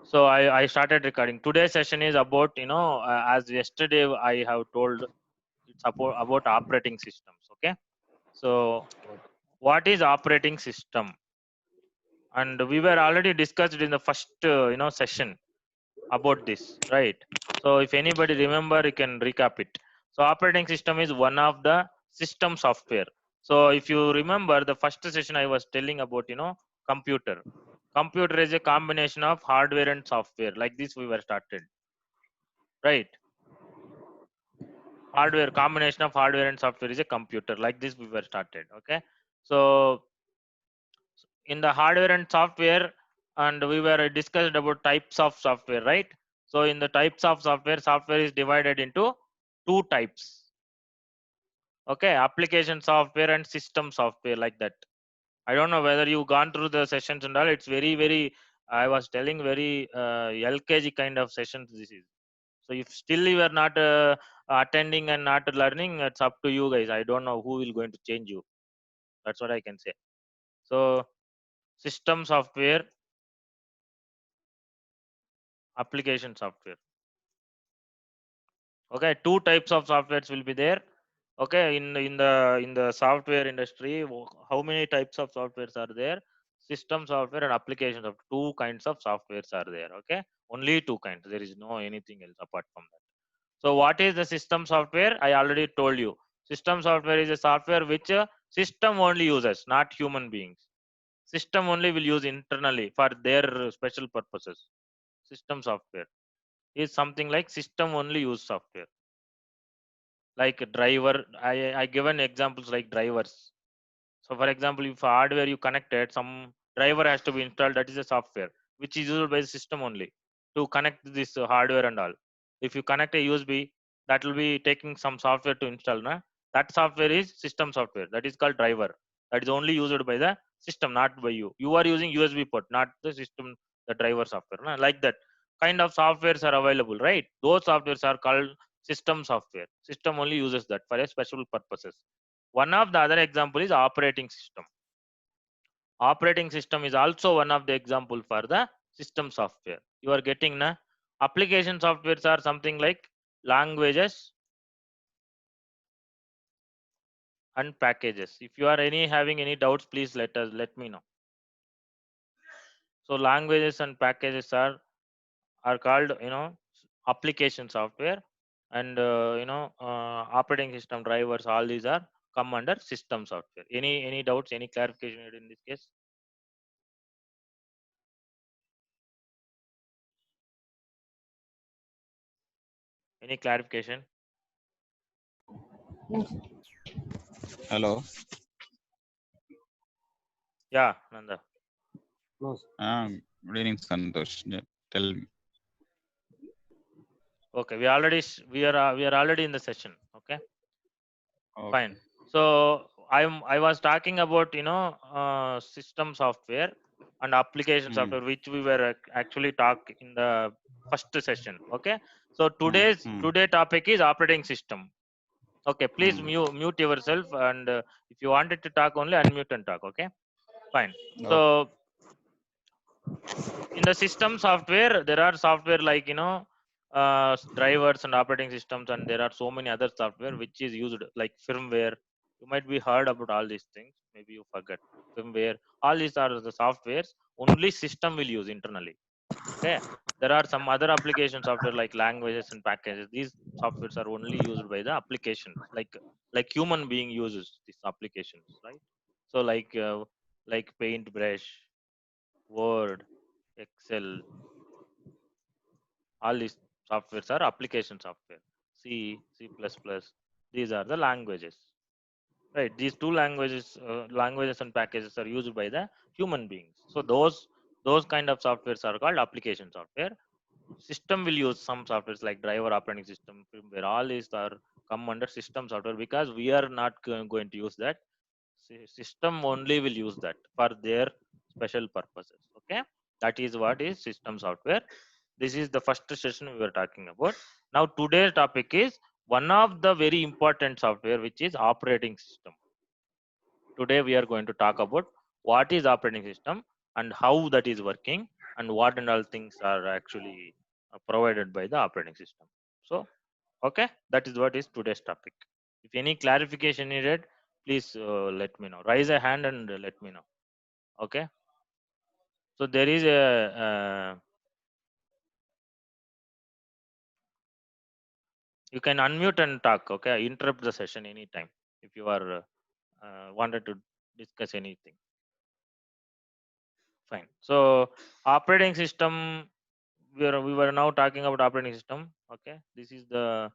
So I started recording. Today's session is about, as yesterday I have told, it's about operating systems. Okay. So what is operating system? And we were already discussed in the first, session about this, right? So if anybody remember, you can recap it. So operating system is one of the system software. So if you remember the first session I was telling about, computer. Computer is a combination of hardware and software. Like this we were started, right? Hardware, combination of hardware and software is a computer. Like this we were started. Okay. So in the hardware and software, and we were discussed about types of software, right? So in the types of software is divided into two types. Okay, application software and system software, like that. I don't know whether you gone through the sessions and all. It's very, I was telling, very LKG kind of sessions this is. So if still you are not attending and not learning, it's up to you guys. I don't know who will going to change you. That's what I can say. So system software, application software. Okay, two types of softwares will be there. Okay, in the software industry, how many types of softwares are there? System software and application software. Two kinds of softwares are there. Okay, only two kinds. There is no anything else apart from that. So what is the system software? I already told you. System software is a software which system only uses, not human beings. System only will use internally for their special purposes. System software is something like system only use software. Like driver, I given examples like drivers. So for example, if hardware you connected, some driver has to be installed. That is a software which is used by the system only to connect this hardware and all. If you connect a USB, that will be taking some software to install, na? That software is system software. That is called driver. That is only used by the system, not by you. You are using USB port, not the system, the driver software, na? Like that kind of softwares are available, right? Those softwares are called system software. System only uses that for a special purposes. One of the other example is operating system. Operating system is also one of the example for the system software. You are getting, na? Application softwares are something like languages and packages. If you are having any doubts, please let me know. So languages and packages are called, application software, and operating system drivers, all these are come under system software. Any doubts, any clarification needed in this case? Any clarification? Hello. Yeah, Nanda. Good evening, Santosh. Tell me. Okay, we are already in the session. Okay, fine. Okay. So I was talking about, system software and application Hmm. software, which we were actually talk in the first session. Okay, so Hmm. today topic is operating system. Okay, please Hmm. mute yourself, and if you wanted to talk, only unmute and talk. Okay, fine. Okay. So in the system software, there are software like, drivers and operating systems, and there are so many other software which is used like firmware. You might be heard about all these things, maybe you forget. Firmware, all these are the softwares only system will use internally. Okay, there are some other application software like languages and packages. These softwares are only used by the applications, like human being uses these applications, right? So like paintbrush, word, excel, all these softwares are application software. C, C++, these are the languages, right? These two languages and packages are used by the human beings. So those kind of softwares are called application software. System will use some softwares like driver, operating system, firmware. All these are come under system software, because we are not going to use that. System only will use that for their special purposes. Okay, that is what is system software. This is the first session we were talking about. Now today's topic is one of the very important software, which is operating system. Today we are going to talk about what is operating system and how that is working, and what and all things are actually provided by the operating system. So, okay, that is what is today's topic. If any clarification needed, please let me know. Raise a hand and let me know. Okay. So there is a you can unmute and talk. Okay, interrupt the session anytime if you are wanted to discuss anything. Fine. So operating system, we were now talking about operating system. Okay, this is the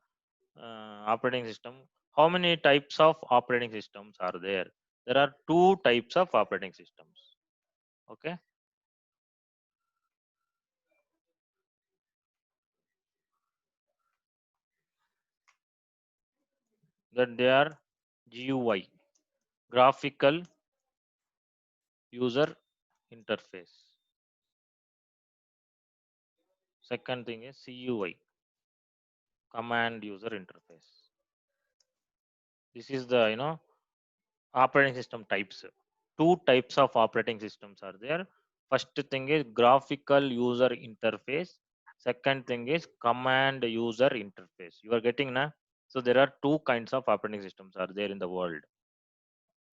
operating system. How many types of operating systems are there? There are two types of operating systems. Okay. That they are GUI, graphical user interface. Second thing is CUI, command user interface. This is the operating system types. Two types of operating systems are there. First thing is graphical user interface. Second thing is command user interface. You are getting na? So there are two kinds of operating systems are there in the world.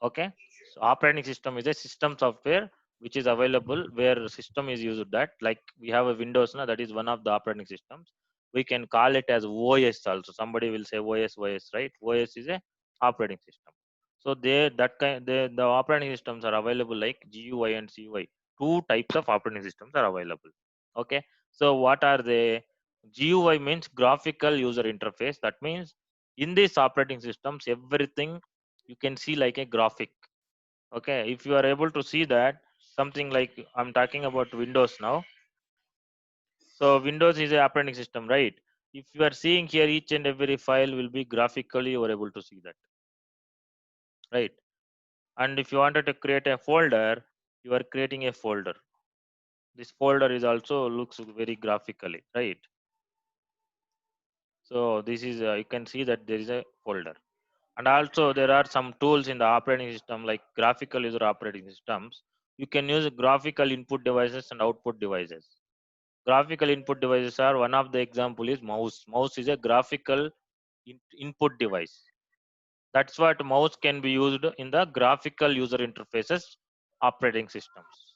Okay. So operating system is a system software which is available where system is used that, like we have a Windows now, that is one of the operating systems. We can call it as OS also. Somebody will say OS, right? OS is a operating system. So they that kind the operating systems are available like GUI and CUI. Two types of operating systems are available. Okay. So what are they? GUI means graphical user interface. That means in these operating systems, everything you can see like a graphic. Okay, if you are able to see that, something like I'm talking about Windows now. So Windows is a operating system, right? If you are seeing here, each and every file will be graphically you are able to see that, right? And if you wanted to create a folder, you are creating a folder. This folder is also looks very graphically, right? So this is you can see that there is a folder. And also there are some tools in the operating system like graphical user operating systems. You can use graphical input devices and output devices. Graphical input devices are one of the example is mouse. Mouse is a graphical input device. That's what mouse can be used in the graphical user interfaces operating systems.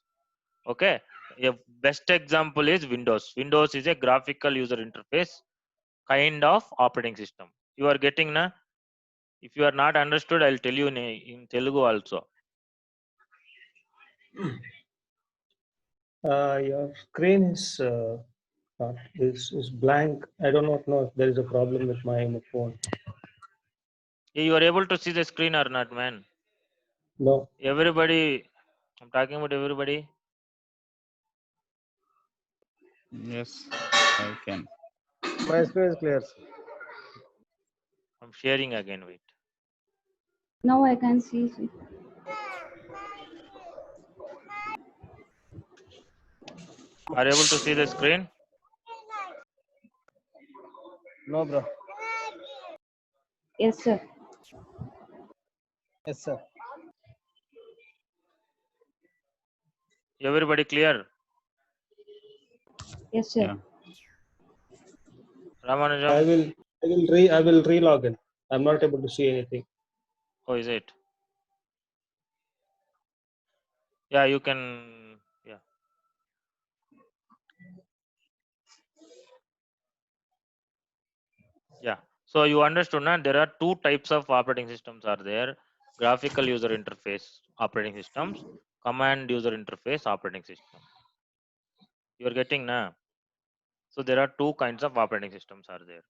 Okay. A best example is Windows. Windows is a graphical user interface kind of operating system. You are getting na? If you are not understood, I'll tell you in Telugu also. Your screen is blank. I do not know if there is a problem with my phone. You are able to see the screen or not, man? No. Everybody, I'm talking about everybody. Yes, I can. My screen is clear. I'm sharing again. Wait. Now I can see. Are you able to see the screen? No, bro. Yes, sir. Yes, sir. Everybody clear? Yes, sir. Yeah. Ramanujam? I will re-log in. I'm not able to see anything. Oh, is it? Yeah, you can. Yeah. Yeah. So you understood now there are two types of operating systems are there. Graphical user interface operating systems, command user interface operating system. You are getting now. So there are two kinds of operating systems are there.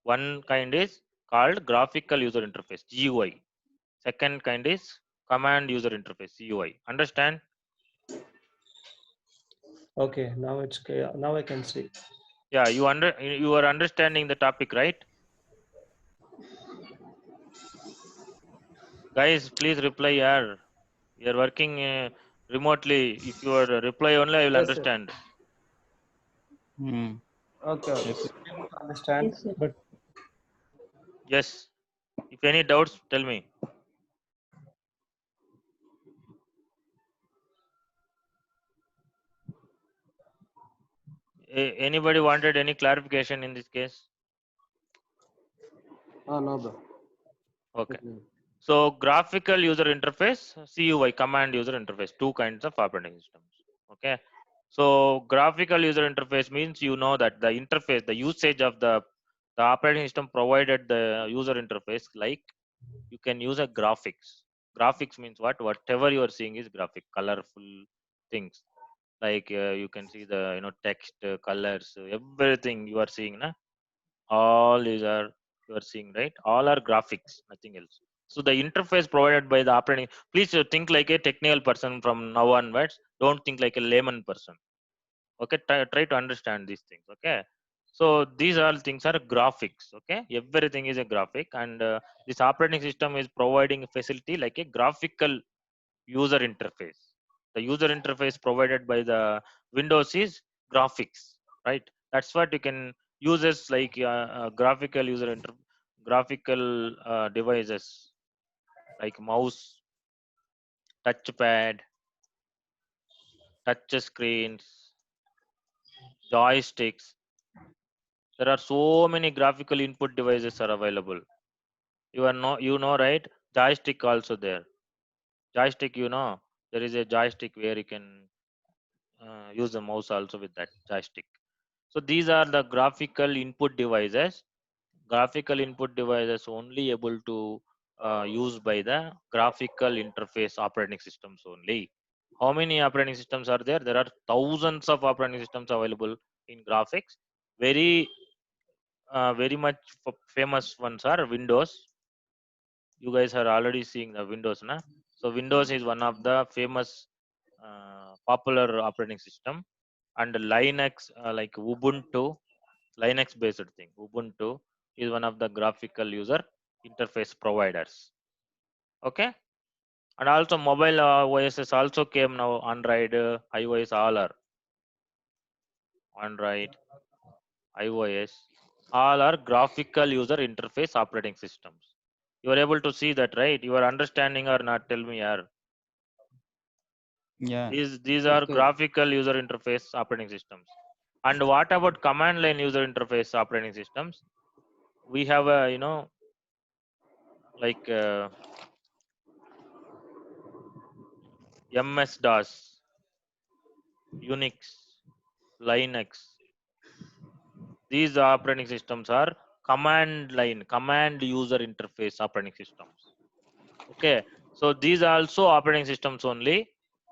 One kind is called graphical user interface GUI. Second kind is command user interface CUI. Understand? Okay, now it's clear. Now I can see. Yeah, you are understanding the topic, right? Guys, please reply. Yeah, we are working remotely. If you are reply only, I will Yes, sir. understand. Hmm. Okay. Yes. Understand, Yes, sir. but Yes. If any doubts, tell me. Anybody wanted any clarification in this case? No, bro. Okay. So graphical user interface, CUI, command user interface, two kinds of operating systems. Okay. So graphical user interface means you know that the interface, the usage of the operating system provided the user interface, like you can use a graphics. Graphics means what? Whatever you are seeing is graphic, colorful things. Like you can see the text, colors, everything you are seeing, na? All these are you are seeing, right? All are graphics, nothing else. So the interface provided by the operating, please think like a technical person from now onwards. Don't think like a layman person. Okay, try to understand these things. Okay, so these all things are graphics. Okay, everything is a graphic, and this operating system is providing a facility like a graphical user interface. The user interface provided by the Windows is graphics, right? That's what you can use as like graphical graphical devices like mouse, touchpad, touch screens, joysticks. There are so many graphical input devices are available. You know, right? Joystick also there. Joystick, there is a joystick where you can use the mouse also with that joystick. So these are the graphical input devices. Graphical input devices only able to use by the graphical interface operating systems only. How many operating systems are there? There are thousands of operating systems available in graphics. Very much famous ones are Windows. You guys are already seeing the Windows, na? So Windows is one of the famous popular operating system, and Linux, like Ubuntu, Linux based thing. Ubuntu is one of the graphical user interface providers. Okay, and also mobile OSs also came now. Android, iOS, all are Android, iOS, all are graphical user interface operating systems. You are able to see that, right? You are understanding or not? Tell me, yaar. Yeah. These are Okay. graphical user interface operating systems. And what about command line user interface operating systems? We have a like MS DOS, Unix, Linux. These operating systems are command line, command user interface operating systems. Okay, so these are also operating systems only.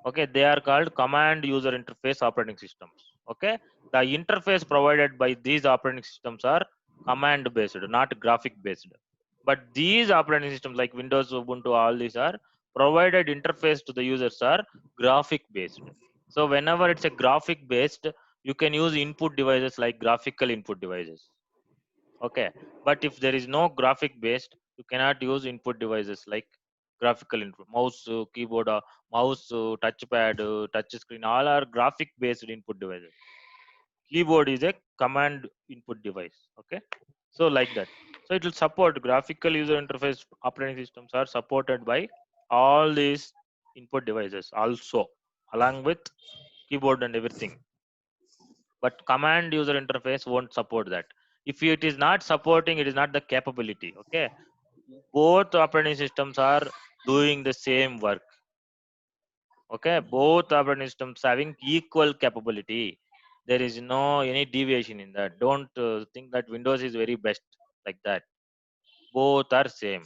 Okay, they are called command user interface operating systems. Okay, the interface provided by these operating systems are command based, not graphic based. But these operating systems like Windows, Ubuntu, all these are provided interface to the users are graphic based. So whenever it's a graphic based, you can use input devices like graphical input devices. Okay, but if there is no graphic based, you cannot use input devices like graphical input, mouse, keyboard, mouse, touchpad, touch screen, all are graphic based input devices. Keyboard is a command input device. Okay, so like that. So it will support graphical user interface operating systems are supported by all these input devices also, along with keyboard and everything. But command user interface won't support that. If it is not supporting, it is not the capability. Okay, both operating systems are doing the same work. Okay, both operating systems having equal capability. There is no any deviation in that. Don't think that Windows is very best like that. Both are same.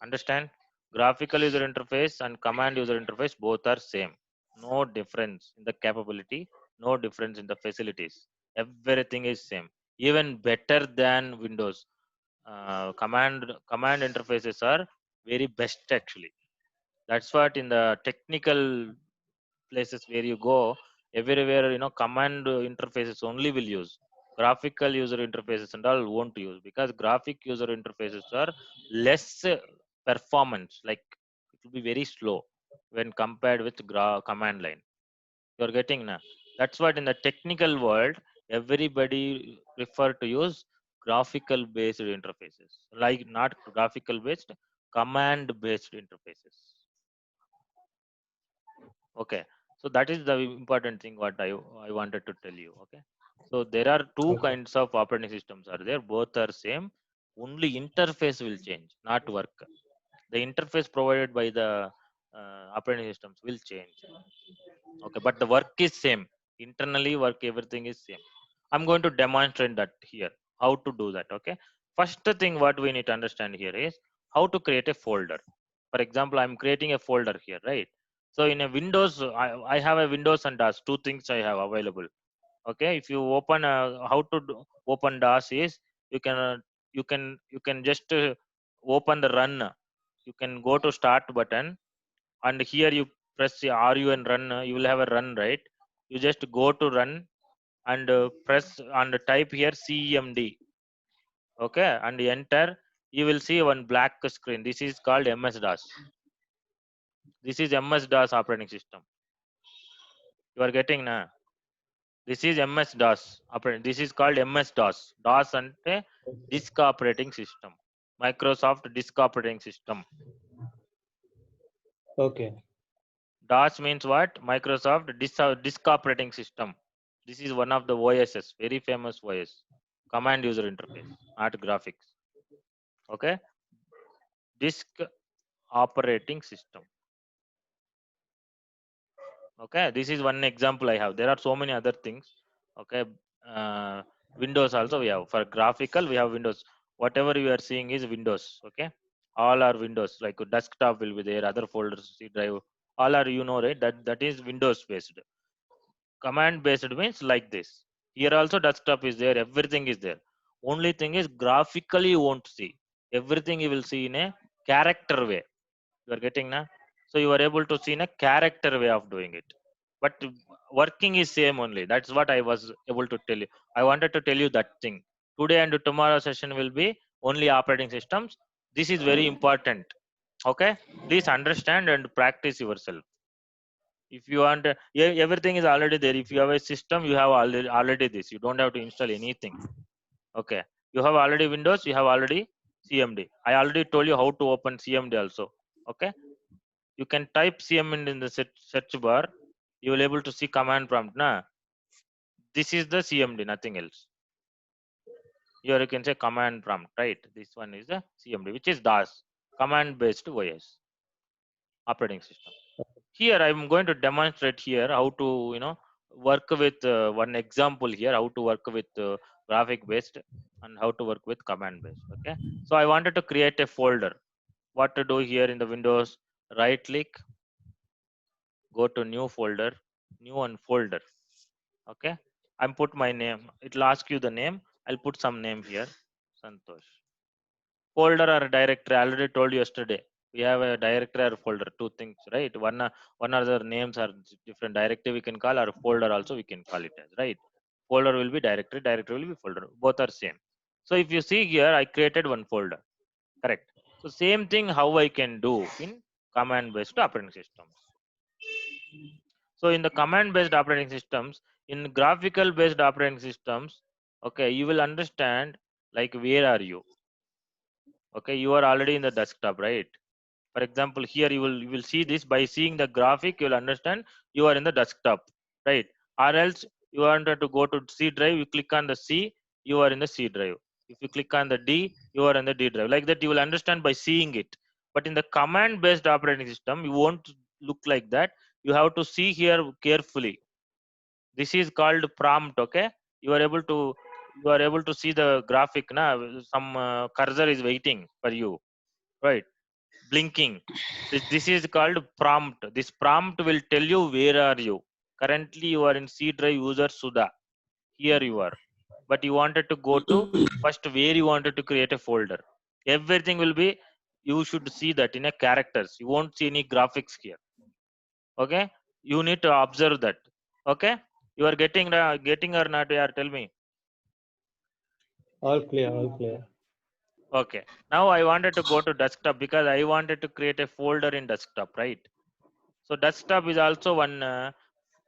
Understand? Graphical user interface and command user interface both are same. No difference in the capability, no difference in the facilities. Everything is same. Even better than Windows. Command interfaces are very best actually. That's what in the technical places where you go, everywhere command interfaces only will use. Graphical user interfaces and all won't use, because graphic user interfaces are less performance, like it will be very slow when compared with command line. You're getting now. That's what in the technical world everybody prefer to use graphical based interfaces, like not graphical based, command based interfaces. Okay, so that is the important thing what I wanted to tell you. Okay, So there are two Okay. kinds of operating systems are there. Both are same. Only interface will change, not work. The interface provided by the operating systems will change. Okay, but the work is same. Internally work, everything is same. I'm going to demonstrate that here. How to do that? Okay. First thing what we need to understand here is how to create a folder. For example, I'm creating a folder here, right? So in a Windows, I have a Windows and DOS. Two things I have available. Okay, if you open how to open DOS is you can you can just open the run. You can go to start button and here you press the RU and run. You will have a run, right? You just go to run and press and type here CMD. Okay, and enter. You will see one black screen. This is called MS DOS. This is MS DOS operating system. You are getting na? This is MS DOS operating. This is called MS DOS. DOS and disk operating system. Microsoft disk operating system. Okay. DOS means what? Microsoft disk operating system. This is one of the OSs, very famous OS. Command user interface, not graphics. Okay. Disk operating system. Okay. This is one example I have. There are so many other things. Okay. Windows also we have. For graphical, we have Windows. Whatever you are seeing is Windows. Okay. All are Windows. Like desktop will be there, other folders, C drive. All are right? That is Windows based. Command based means like this. Here also desktop is there. Everything is there. Only thing is graphically you won't see. Everything you will see in a character way. You are getting na? So you are able to see in a character way of doing it. But working is same only. That's what I was able to tell you. I wanted to tell you that thing. Today and tomorrow session will be only operating systems. This is very important. Okay. Please understand and practice yourself. If you want, everything is already there. If you have a system, you have already this. You don't have to install anything. Okay. You have already Windows. You have already CMD. I already told you how to open CMD also. Okay. You can type CMD in the search bar. You will able to see command prompt. Na, this is the CMD, nothing else. Here you can say command prompt, right? This one is the CMD, which is DOS, command based OS operating system. Here I'm going to demonstrate here how to work with one example here, how to work with graphic based and how to work with command based. Okay, so I wanted to create a folder. What to do here in the Windows? Right click, go to new folder, new one folder. Okay, I'm put my name. It'll ask you the name. I'll put some name here, Santosh. Folder or directory, I already told you yesterday. We have a directory or folder, two things, right? One other names are different. Directory we can call, or folder also we can call it as, right? Folder will be directory, directory will be folder. Both are same. So if you see here, I created one folder, correct? So same thing how I can do in command based operating systems. So in the command based operating systems, in graphical based operating systems, okay, you will understand like where are you? Okay, you are already in the desktop, right? For example, here you will see this. By seeing the graphic, you will understand you are in the desktop, right? Or else you wanted to go to C drive, you click on the C, you are in the C drive. If you click on the D, you are in the D drive. Like that, you will understand by seeing it. But in the command based operating system, you won't look like that. You have to see here carefully. This is called prompt. Okay, you are able to see the graphic now. Some cursor is waiting for you, right? Blinking. This is called prompt. This prompt will tell you where are you. Currently you are in C drive user Sudha. Here you are, but you wanted to go to first where you wanted to create a folder. Everything will be, you should see that in a characters. You won't see any graphics here. Okay, you need to observe that. Okay, you are getting or not? Yeah, tell me. All clear. All clear. Okay, now I wanted to go to desktop because I wanted to create a folder in desktop, right? So desktop is also one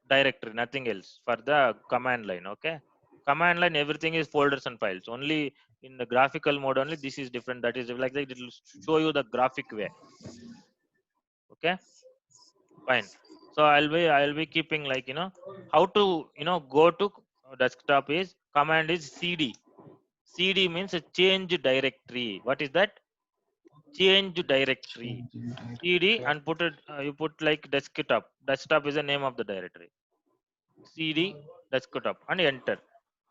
directory, nothing else for the command line. Okay, command line, everything is folders and files. Only in the graphical mode only this is different. That is like that, it will show you the graphic way. Okay, fine. So I'll be keeping like how to go to desktop is command is cd. cd means a change directory. What is that? Change directory. cd and put it you put like desktop. Desktop is the name of the directory. cd desktop and enter.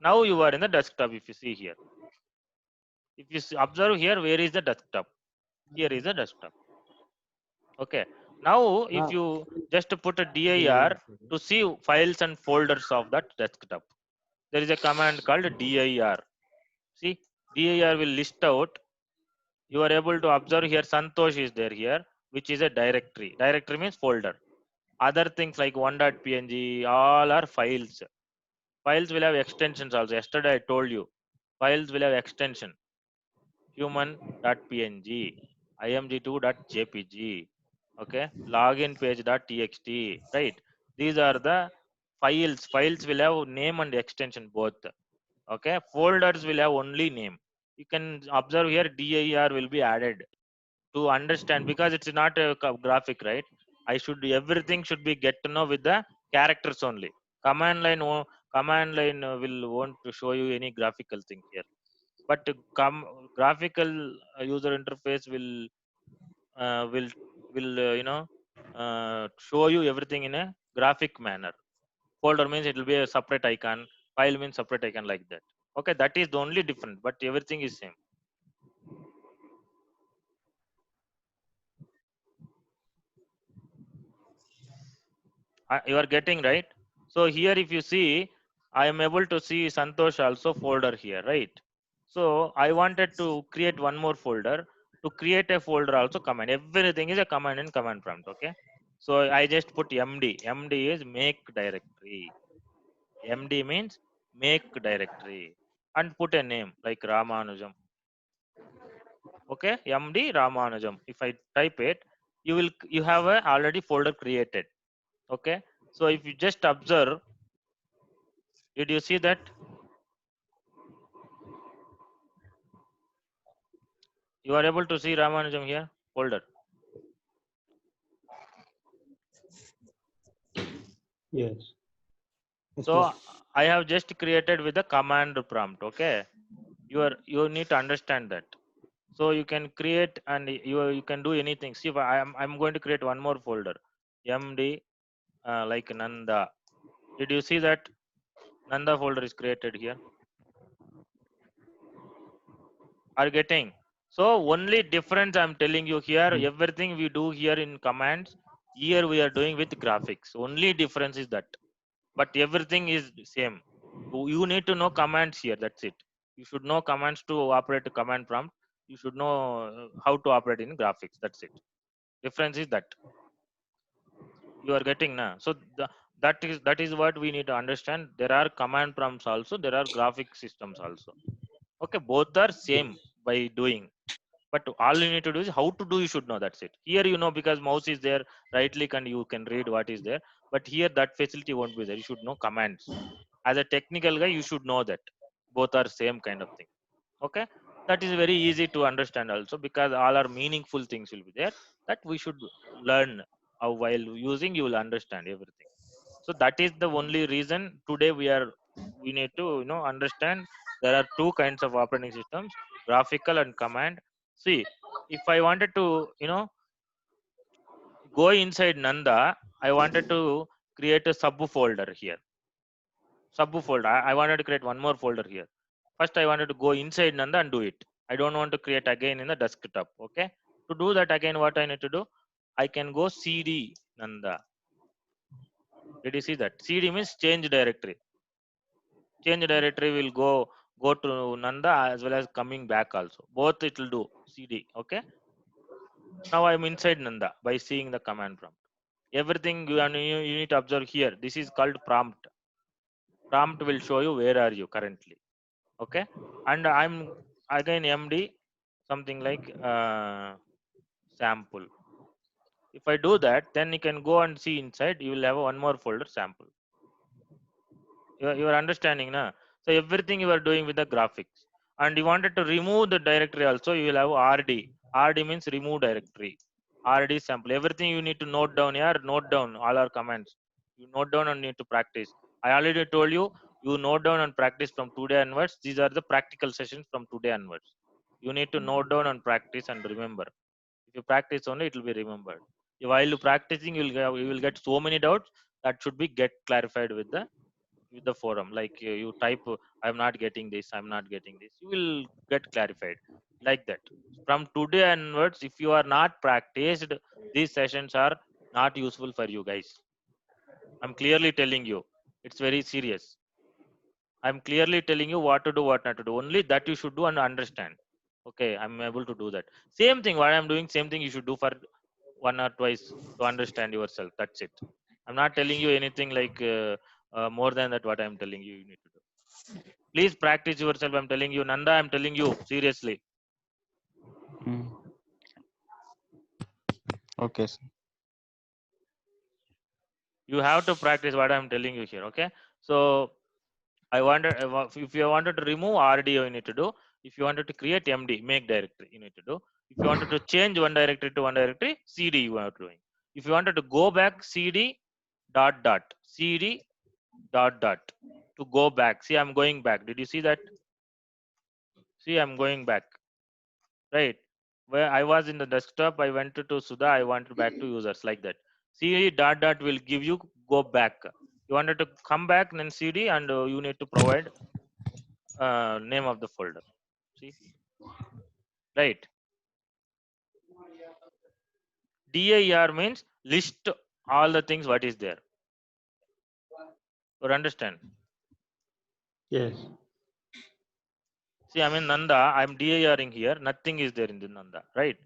Now you are in the desktop. If you see here, if you observe here, where is the desktop? Here is the desktop. Okay. Now if you just put a dir to see files and folders of that desktop, there is a command called dir. See, dir will list out. You are able to observe here Santosh is there here, which is a directory. Directory means folder. Other things like one.png, all are files. Files will have extensions also. Yesterday I told you, files will have extension. Human.png, img2.jpg, okay, login page.txt, right? These are the files. Files will have name and extension both. Okay, folders will have only name. You can observe here dir will be added to understand, because it's not a graphic, right? Everything should be get to know with the characters only. Command line will want to show you any graphical thing here, but graphical user interface will show you everything in a graphic manner. Folder means it will be a separate icon, file means separate icon, like that. Okay, that is the only difference, but everything is same. You are getting right. So here if you see, I am able to see Santosh also folder here, right? So I wanted to create one more folder. To create a folder also command, everything is a command in command prompt. Okay, so I just put md is make directory. Md means make directory, and put a name like Ramanujam. Okay, md Ramanujam. If I type it, you have a already folder created. Okay, so if you just observe, did you see that? You are able to see Ramanujam here folder. Yes. So I have just created with the command prompt. Okay, you need to understand that. So you can create and you can do anything. See, if I'm going to create one more folder, md like Nanda. Did you see that Nanda folder is created here? Are you getting? So only difference I'm telling you here, everything we do here in commands, here we are doing with graphics. Only difference is that, but everything is same. You need to know commands here, that's it. You should know commands to operate a command prompt. You should know how to operate in graphics, that's it. Difference is that. You are getting now. So that is what we need to understand. There are command prompts also, there are graphic systems also. Okay, both are same by doing, but all you need to do is how to do. You should know, that's it. Here you know, because mouse is there, right click and you can read what is there. But here that facility won't be there. You should know commands. As a technical guy, you should know that both are same kind of thing. Okay, that is very easy to understand also, because all are meaningful things will be there, that we should learn. While using, you will understand everything. So that is the only reason today we need to understand there are two kinds of operating systems, graphical and command. See, if I wanted to go inside Nanda, I wanted to create a subfolder here. Subfolder, I wanted to create one more folder here. First I wanted to go inside Nanda and do it. I don't want to create again in the desktop. Okay, to do that again, what I need to do, I can go cd Nanda. Did you see that? Cd means change directory. Change directory will go to Nanda as well as coming back also. Both it will do cd. Okay, now I'm inside Nanda by seeing the command prompt. Everything you need to observe here. This is called prompt. Prompt will show you where are you currently. Okay, and I'm again md something like sample. If I do that, then you can go and see inside. You will have one more folder, sample. You are understanding now? So everything you are doing with the graphics. And you wanted to remove the directory also, you will have rd. Rd means remove directory. Rd sample. Everything you need to note down here. Note down all our commands. You note down and need to practice. I already told you You note down and practice from today onwards. These are the practical sessions from today onwards. You need to note down and practice and remember. If you practice only, it will be remembered. While you practicing, you will get so many doubts that should be get clarified with the forum. Like you type, I'm not getting this, I'm not getting this. You will get clarified like that. From today onwards, if you are not practiced, these sessions are not useful for you guys. I'm clearly telling you, it's very serious. I'm clearly telling you what to do, what not to do. Only that you should do and understand. Okay, I'm able to do that. Same thing, what I'm doing, same thing you should do for one or twice to understand yourself. That's it. I'm not telling you anything like more than that. What I'm telling you, you need to do. Please practice yourself. I'm telling you, Nanda. I'm telling you seriously. Mm. Okay, sir. You have to practice what I'm telling you here. Okay. So I wanted, if you wanted to remove RDO, you need to do. If you wanted to create MD, make directory, you need to do. If you wanted to change one directory to one directory, CD you are doing. If you wanted to go back, CD dot dot CD dot dot to go back. See, I'm going back. Did you see that? See, I'm going back. Right. Where I was in the desktop, I went to Sudha, I wanted back to users like that. CD dot dot will give you go back. You wanted to come back, then CD, and you need to provide name of the folder. See, right? DIR means list all the things what is there. You understand? Yes. See, I'm in Nanda. I'm DIRing here. Nothing is there in the Nanda, right?